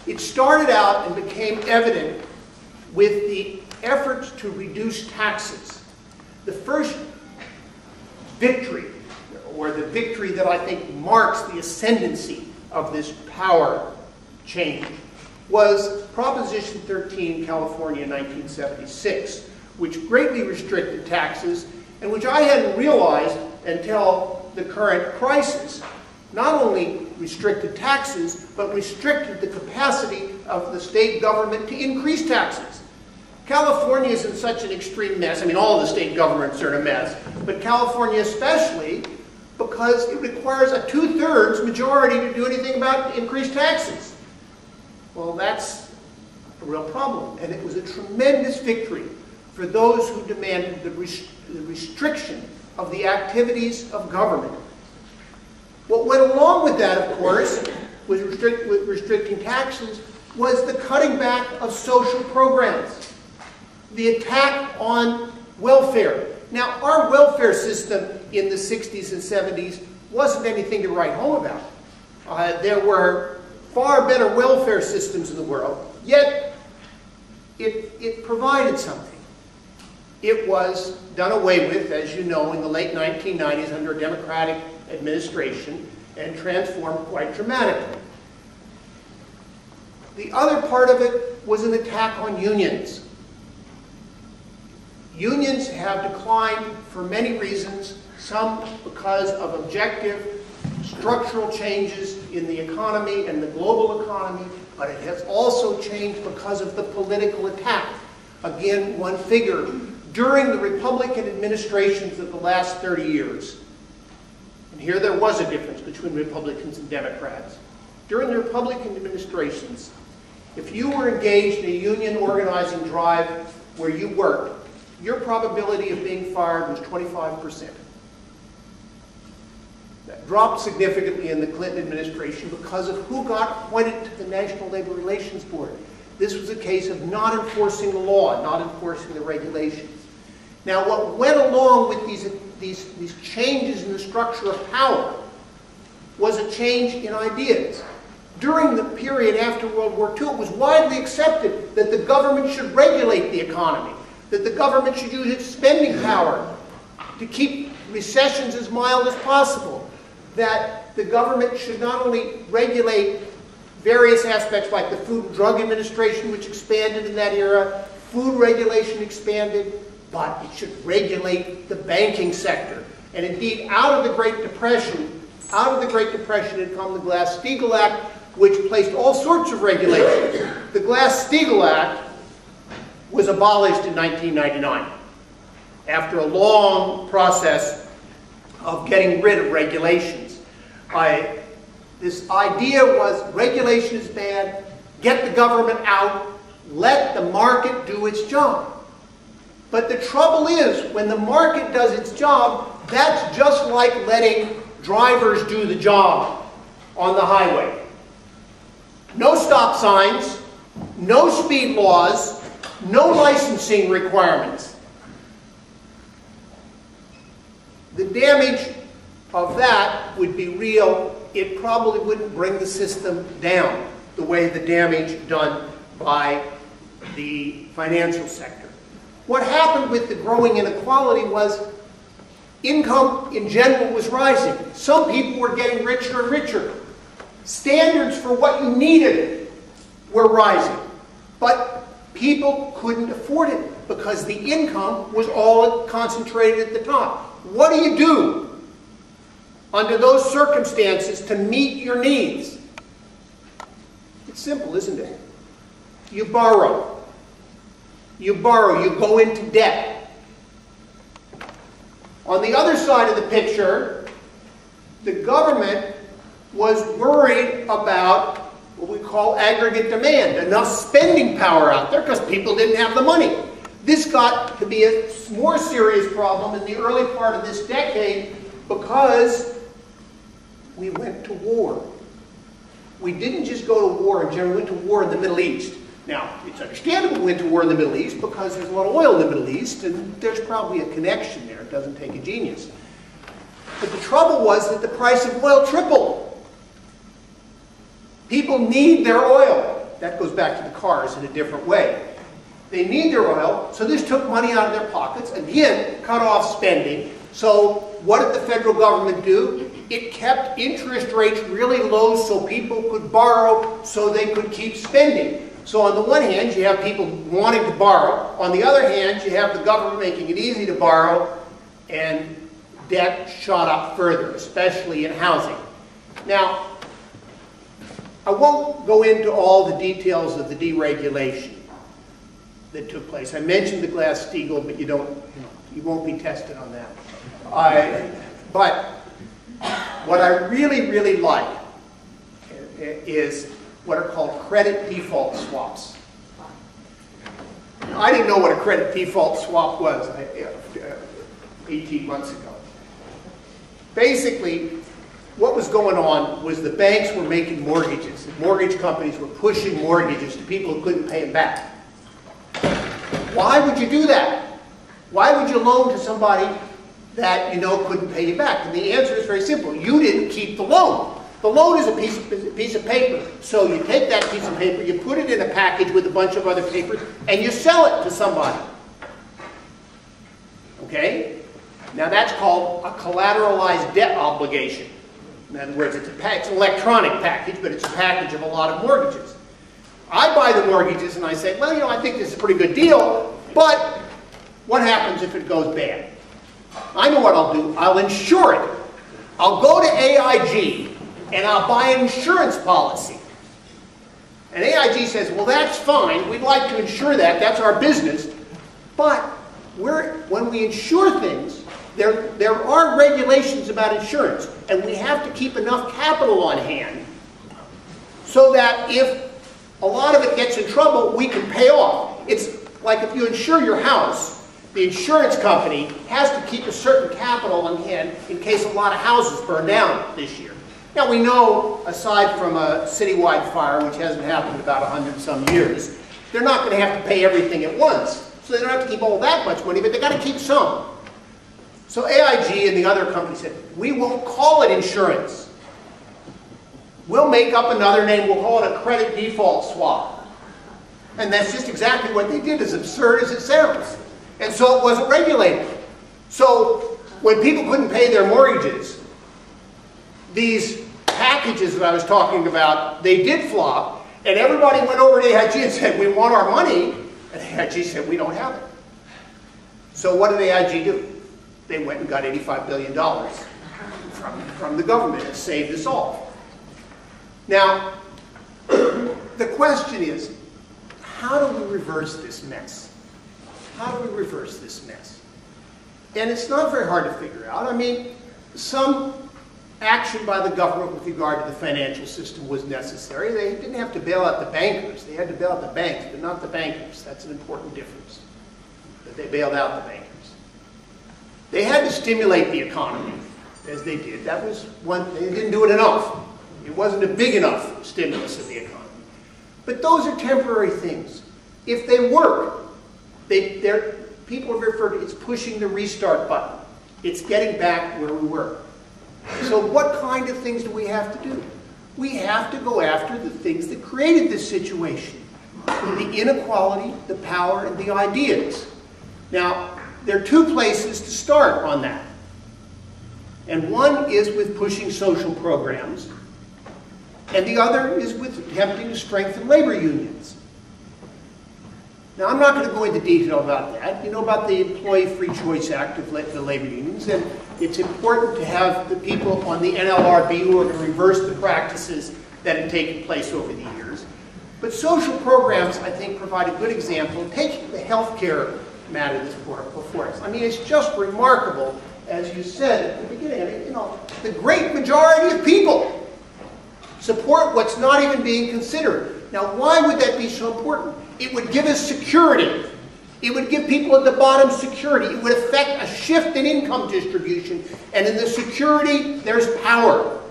It started out and became evident with the efforts to reduce taxes. The first victory, or the victory that I think marks the ascendancy of this power change, was Proposition 13 in California in 1976, which greatly restricted taxes, and which I hadn't realized until the current crisis, not only restricted taxes, but restricted the capacity of the state government to increase taxes. California is in such an extreme mess. I mean, all of the state governments are in a mess, but California especially, because it requires a 2/3 majority to do anything about increased taxes. Well, that's a real problem, and it was a tremendous victory for those who demanded the restriction of the activities of government. What went along with that, of course, with restricting taxes, was the cutting back of social programs, the attack on welfare. Now, our welfare system in the 60s and 70s wasn't anything to write home about. There were far better welfare systems in the world, yet it provided something. It was done away with, as you know, in the late 1990s under a Democratic administration and transformed quite dramatically. The other part of it was an attack on unions. Unions have declined for many reasons, some because of objective structural changes in the economy and the global economy, but it has also changed because of the political attack. Again, one figure, during the Republican administrations of the last 30 years, and here there was a difference between Republicans and Democrats. During the Republican administrations, if you were engaged in a union organizing drive where you worked, your probability of being fired was 25%. That dropped significantly in the Clinton administration because of who got appointed to the National Labor Relations Board. This was a case of not enforcing the law, not enforcing the regulations. Now, what went along with these changes in the structure of power was a change in ideas. During the period after World War II, it was widely accepted that the government should regulate the economy, that the government should use its spending power to keep recessions as mild as possible, that the government should not only regulate various aspects like the Food and Drug Administration, which expanded in that era, food regulation expanded, but it should regulate the banking sector. And indeed, out of the Great Depression had come the Glass-Steagall Act, which placed all sorts of regulations. The Glass-Steagall Act was abolished in 1999 after a long process of getting rid of regulations. This idea was regulation is bad, get the government out, let the market do its job. But the trouble is, when the market does its job, that's just like letting drivers do the job on the highway. No stop signs, no speed laws, no licensing requirements. The damage of that would be real. It probably wouldn't bring the system down the way the damage done by the financial sector. What happened with the growing inequality was income in general was rising. Some people were getting richer and richer. Standards for what you needed were rising. But people couldn't afford it because the income was all concentrated at the top. What do you do under those circumstances to meet your needs? It's simple, isn't it? You borrow. You borrow, you go into debt. On the other side of the picture, the government was worried about what we call aggregate demand, enough spending power out there because people didn't have the money. This got to be a more serious problem in the early part of this decade because we went to war. We didn't just go to war in general, we went to war in the Middle East. Now, it's understandable we went to war in the Middle East because there's a lot of oil in the Middle East and there's probably a connection there. It doesn't take a genius. But the trouble was that the price of oil tripled. People need their oil. that goes back to the cars in a different way. They need their oil, so this took money out of their pockets, again, cut off spending. So what did the federal government do? It kept interest rates really low so people could borrow so they could keep spending. So on the one hand, you have people wanting to borrow. On the other hand, you have the government making it easy to borrow, and debt shot up further, especially in housing. Now, I won't go into all the details of the deregulation that took place. I mentioned the Glass-Steagall, but you won't be tested on that. But what I really, really like is what are called credit default swaps. Now, I didn't know what a credit default swap was 18 months ago. Basically, what was going on was the banks were making mortgages. And mortgage companies were pushing mortgages to people who couldn't pay them back. Why would you do that? Why would you loan to somebody that you know couldn't pay you back? And the answer is very simple. You didn't keep the loan. The loan is a piece of paper. So you take that piece of paper, you put it in a package with a bunch of other papers, and you sell it to somebody. Okay? Now that's called a collateralized debt obligation. In other words, it's an electronic package, but it's a package of a lot of mortgages. I buy the mortgages and I say, well, I think this is a pretty good deal, but what happens if it goes bad? I know what I'll do. I'll insure it. I'll go to AIG and I'll buy an insurance policy. And AIG says, well, that's fine. We'd like to insure that. That's our business. But when we insure things, there are regulations about insurance, and we have to keep enough capital on hand so that if a lot of it gets in trouble, we can pay off. It's like if you insure your house, the insurance company has to keep a certain capital on hand in case a lot of houses burn down this year. Now we know, aside from a citywide fire, which hasn't happened in about 100-some years, they're not going to have to pay everything at once. So they don't have to keep all that much money, but they've got to keep some. So AIG and the other company said, we won't call it insurance. We'll make up another name. We'll call it a credit default swap. And that's just exactly what they did, as absurd as it sounds. And so it wasn't regulated. So when people couldn't pay their mortgages, these packages that I was talking about, they did flop. And everybody went over to AIG and said, we want our money. And AIG said, we don't have it. So what did AIG do? They went and got $85 billion from the government and saved us all. Now, the question is, how do we reverse this mess? How do we reverse this mess? And it's not very hard to figure out. I mean, some action by the government with regard to the financial system was necessary. They didn't have to bail out the bankers. They had to bail out the banks, but not the bankers. That's an important difference, that they bailed out the bankers. They had to stimulate the economy, as they did. That was one. They didn't do it enough. It wasn't a big enough stimulus of the economy. But those are temporary things. If they work, people refer to it as pushing the restart button. It's getting back where we were. So what kind of things do we have to do? We have to go after the things that created this situation. The inequality, the power, and the ideas. Now, there are two places to start on that. And one is with pushing social programs, and the other is with attempting to strengthen labor unions. Now, I'm not going to go into detail about that. You know about the Employee Free Choice Act of the labor unions, and it's important to have the people on the NLRB who are going to reverse the practices that have taken place over the years. But social programs, I think, provide a good example. Take the health care matter that's before us. I mean, it's just remarkable, as you said at the beginning. I mean, the great majority of people support what's not even being considered. Now, why would that be so important? It would give us security. It would give people at the bottom security. It would affect a shift in income distribution. And in the security, there's power.